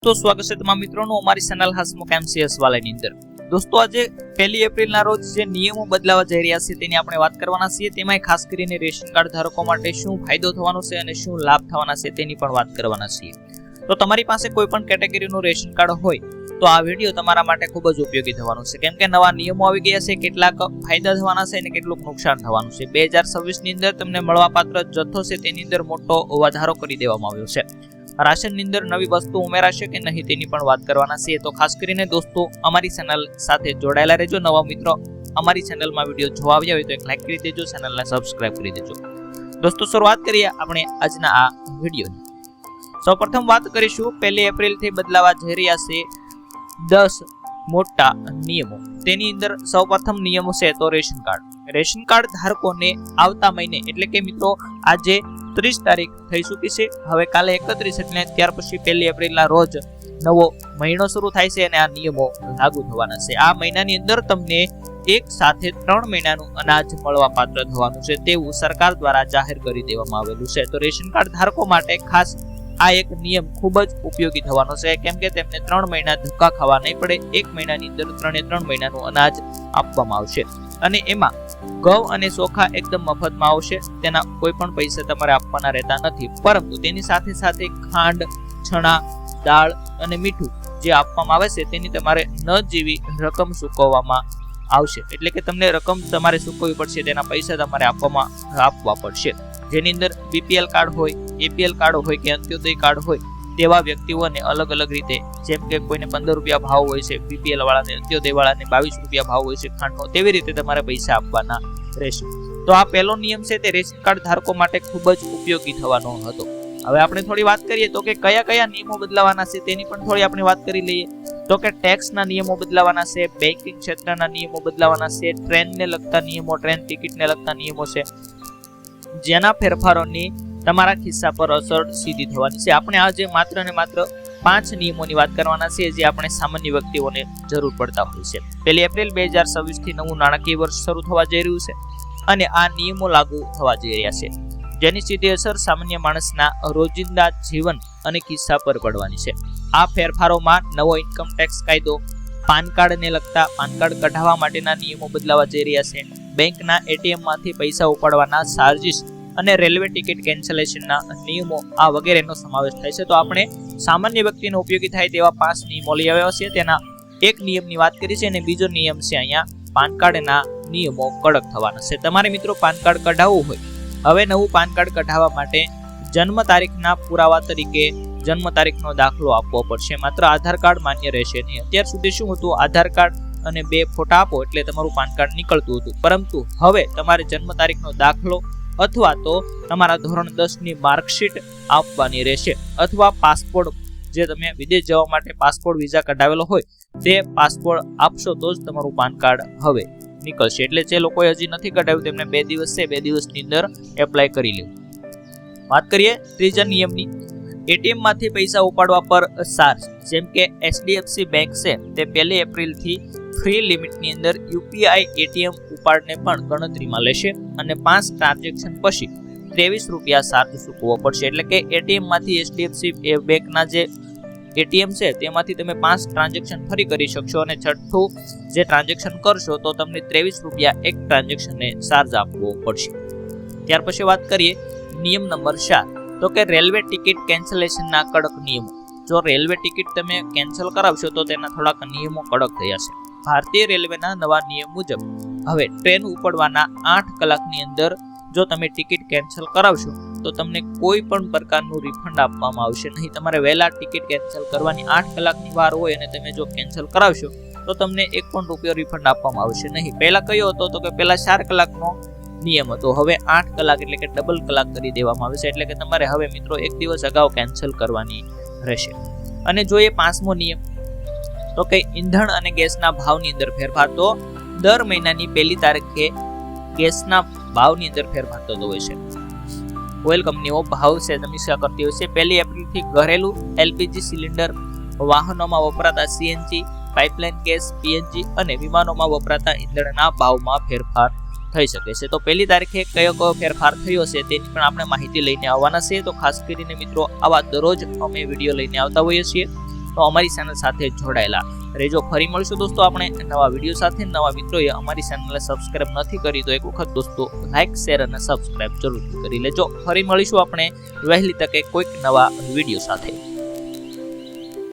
તો સ્વાગત છે તમામ મિત્રોનું અમારી ચેનલ હસમુખ એમસીએસ વાળાની અંદર। દોસ્તો આજે 1 એપ્રિલના રોજ જે નિયમો બદલાવા જઈ રહ્યા છે તેની આપણે વાત કરવાના છીએ। તેમાં ખાસ કરીને રેશન કાર્ડ ધારકો માટે શું ફાયદો થવાનો છે અને શું લાભ થવાના છે તેની પણ વાત કરવાના છીએ। તો તમારી પાસે કોઈ પણ કેટેગરીનું રેશન કાર્ડ હોય તો આ વિડીયો તમારા માટે ખૂબ જ ઉપયોગી થવાનો છે, કેમ કે નવા નિયમો આવી ગયા છે, કેટલાક ફાયદા થવાના છે અને કેટલું નુકસાન થવાનું છે। 2026 ની અંદર તમને મળવાપાત્ર જથ્થો છે તેની અંદર મોટો વધારો કરી દેવામાં આવ્યો છે। રાશનની અંદર નવી વસ્તુ ઉમેરાશે કે નહીં તેની પણ વાત કરવાના છે। તો ખાસ કરીને દોસ્તો અમારી ચેનલ સાથે જોડાયેલા રહેજો। નવા મિત્રો અમારી ચેનલમાં વિડીયો જોવા આવ્યા હોય તો એક લાઈક કરી દેજો, ચેનલને સબસ્ક્રાઇબ કરી દેજો। દોસ્તો શરૂઆત કરીએ આપણે આજના આ વિડીયોની। સૌપ્રથમ વાત કરીશું 1 એપ્રિલથી બદલાવા જઈ રહ્યા છે 10 મોટા નિયમો। તેની અંદર સૌપ્રથમ નિયમો છે તો રેશન કાર્ડ ધારકોને આવતા મહિને એટલે કે મિત્રો આજે 30 તારીખ થઈ ચૂકી છે, હવે કાલે 31 એટલે ત્યાર પછી 1 એપ્રિલના રોજ નવો મહિનો શરૂ થાય છે અને આ નિયમો લાગુ થવાના છે। આ મહિનાની અંદર તમને એક સાથે 3 મહિનાનું અનાજ મળવા પાત્ર થવાનું છે તેવું સરકાર દ્વારા જાહેર કરી દેવામાં આવેલું છે। તો રેશન કાર્ડ ધારકો માટે ખાસ આ એક નિયમ ખૂબ જ ઉપયોગી થવાનો છે, કેમ કે તેમને 3 મહિના ધક્કા ખાવા નહીં પડે। 1 મહિનાની અંદર 3 મહિનાનું અનાજ આપવામાં આવશે અને એમાં ઘઉં અને ચોખા એકદમ મફતમાં આવશે, તેના કોઈ પણ પૈસા તમારે આપવાના રહેતા નથી, પરંતુ તેની સાથે સાથે ખાંડ, છણા, દાળ અને મીઠું જે આપવામાં આવે છે તેની તમારે ન જેવી રકમ ચૂકવવામાં આવશે, એટલે કે તમને રકમ તમારે ચૂકવવી પડશે, તેના પૈસા તમારે આપવા પડશે। જેની અંદર બીપીએલ કાર્ડ હોય, એપીએલ કાર્ડ હોય કે અંત્યોદય કાર્ડ હોય તેવા વ્યક્તિઓને અલગ અલગ રીતે, જેમ કે કોઈને 15 રૂપિયા ભાવ હોય છે બીપીએલ વાળાને, અંત્યોદય વાળાને 22 રૂપિયા ભાવ હોય છે ખાંડનો, તેવી રીતે તમારે પૈસા આપવાના રહેશે। તો આ પહેલો નિયમ છે તે રેશન કાર્ડ ધારકો માટે ખૂબ જ ઉપયોગી થવાનો હતો। હવે આપણે થોડી વાત કરીએ તો કે કયા કયા નિયમો બદલાવાના છે તેની પણ થોડી આપણે વાત કરી લઈએ। તો કે ટેક્સના નિયમો બદલાવાના છે, બેન્કિંગ ક્ષેત્રના નિયમો બદલાવાના છે, ટ્રેનને લગતા નિયમો, ટ્રેન ટિકિટને લગતા નિયમો છે, જેના ફેરફારોની તમારા ખિસ્સા પર અસર સીધી થવાની છે। આપણે આજે માત્ર ને માત્ર 5 નિયમોની વાત કરવાના છે જે આપણે સામાન્ય વ્યક્તિઓને જરૂર પડતા હોય છે। 1 એપ્રિલ 2026 થી નવું નાણાકીય વર્ષ શરૂ થવા જઈ રહ્યું છે અને આ નિયમો લાગુ થવા જઈ રહ્યા છે, જેની સીધી અસર સામાન્ય માણસના રોજિંદા જીવન અને ખિસ્સા પર પડવાની છે। આ ફેરફારોમાં નવો ઇન્કમ ટેક્સ કાયદો, પાન કાર્ડને લગતા પાન કાર્ડ કઢાવવા માટેના નિયમો બદલાવા જઈ રહ્યા છે, બેંકના એટીએમ માંથી પૈસા ઉપાડવાના ચાર્જીસ અને રેલવે ટિકિટ કેન્સલેશનના નિયમો આ વગેરેનો સમાવેશ થાય છે। તો આપણે સામાન્ય વ્યક્તિને ઉપયોગી થાય તેવા 5 નિયમો લઈ આવ્યા છે, તેના એક નિયમની વાત કરી છે અને બીજો નિયમ છે અહીંયા પાન કાર્ડના નિયમો કડક થવાના છે। તમારે મિત્રો પાન કાર્ડ કઢાવવું હોય, હવે નવું પાન કાર્ડ કઢાવવા માટે જન્મ તારીખના પુરાવા તરીકે જન્મ તારીખનો દાખલો આપવો પડશે, માત્ર આધાર કાર્ડ માન્ય રહેશે નહીં। અત્યાર સુધી શું હતું, આધાર કાર્ડ અને 2 ફોટા આપો એટલે તમારું પાન કાર્ડ નીકળતું હતું, પરંતુ હવે તમારે જન્મ તારીખનો દાખલો અથવા તો તમારા ધોરણ 10 ની માર્કશીટ આપવાની રહેશે, અથવા પાસપોર્ટ, જે તમે વિદેશ જવા માટે પાસપોર્ટ વિઝા કઢાવેલો હોય તે પાસપોર્ટ આપશો તો જ તમારું પાન કાર્ડ હવે નીકળશે। એટલે જે લોકોએ હજી નથી કઢાવ્યું તેમને 2 દિવસ છે, 2 દિવસની અંદર એપ્લાય કરી લેવું। વાત કરીએ ત્રીજા નિયમની। એટીએમ માંથી પૈસા ઉપાડવા પર ચાર્જ, જેમ કે એચડીએફસી બેંક છે તે 1 એપ્રિલ થી ફ્રી લિમિટની અંદર યુપીઆઈ એટીએમ ઉપાડને પણ ગણતરીમાં લેશે અને 5 ટ્રાન્ઝેક્શન પછી 23 રૂપિયા ચાર્જ ચૂકવવો પડશે। એટલે કે એટીએમ માંથી એચડીએફસી બેંકના જે એટીએમ છે તેમાંથી તમે 5 ટ્રાન્ઝેક્શન ફરી કરી શકશો અને છઠ્ઠું જે ટ્રાન્ઝેક્શન કરશો તો તમને 23 રૂપિયા એક ટ્રાન્ઝેક્શનને ચાર્જ આપવો પડશે। ત્યાર પછી વાત કરીએ નિયમ નંબર 4, તો કે રેલવે ટિકિટ કેન્સલેશનના કડક નિયમો। જો રેલવે ટિકિટ તમે કેન્સલ કરાવશો તો તેના થોડાક નિયમો કડક થયા છે। ભારતીય રેલવેના નવા નિયમ મુજબ હવે ટ્રેન ઉપડવાના 8 કલાકની અંદર જો તમે ટિકિટ કેન્સલ કરાવશો તો તમને કોઈ પણ પ્રકારનું રિફંડ આપવામાં આવશે નહીં। તમારે વહેલા ટિકિટ કેન્સલ કરવાની 8 કલાકની વાર હોય અને તમે જો કેન્સલ કરાવશો તો તમને 1 પણ રૂપિયો રિફંડ આપવામાં આવશે નહીં। પહેલા કયો હતો તો કે પહેલા 4 કલાકનો નિયમ હતો, હવે 8 કલાક એટલે કે ડબલ કલાક કરી દેવામાં આવે છે, એટલે કે તમારે હવે મિત્રો 1 દિવસ અગાઉ કેન્સલ કરવાની રહેશે। અને જો એ 5મો નિયમ, તો કે ઈંધણ અને ગેસના ભાવની અંદર ફેરફાર। તો દર મહિનાની 1 તારીખે ગેસના ભાવની અંદર ફેરફાર થતો હોય છે। ઓઇલ કંપનીઓ ભાવ છે સમીક્ષા કરતી હોય છે। 1 એપ્રિલથી ઘરેલું એલપીજી સિલિન્ડર, વાહનોમાં વપરાતા સીએનજી, પાઇપલાઇન ગેસ પીએનજી અને વિમાનોમાં વપરાતા ઈંધણના ભાવમાં ફેરફાર થઈ શકે છે। તો 1 તારીખે કયો ફેરફાર થયો છે તેની પણ આપણે માહિતી લઈને આવવાના છે। તો ખાસ કરીને મિત્રો આવા દરરોજ અમે વિડીયો લઈને આવતા હોઈએ છીએ। તો અમારી ચેનલ સાથે જોડાયેલા રહેજો. ફરી મળીશું દોસ્તો આપણે નવા વિડીયો સાથે. નવા મિત્રોએ અમારી ચેનલને સબસ્ક્રાઇબ નથી કરી તો એક વખત દોસ્તો લાઈક, શેર અને સબસ્ક્રાઇબ જરૂરથી કરી લેજો. ફરી મળીશું આપણે વહેલી તકે કોઈક નવા વિડીયો સાથે.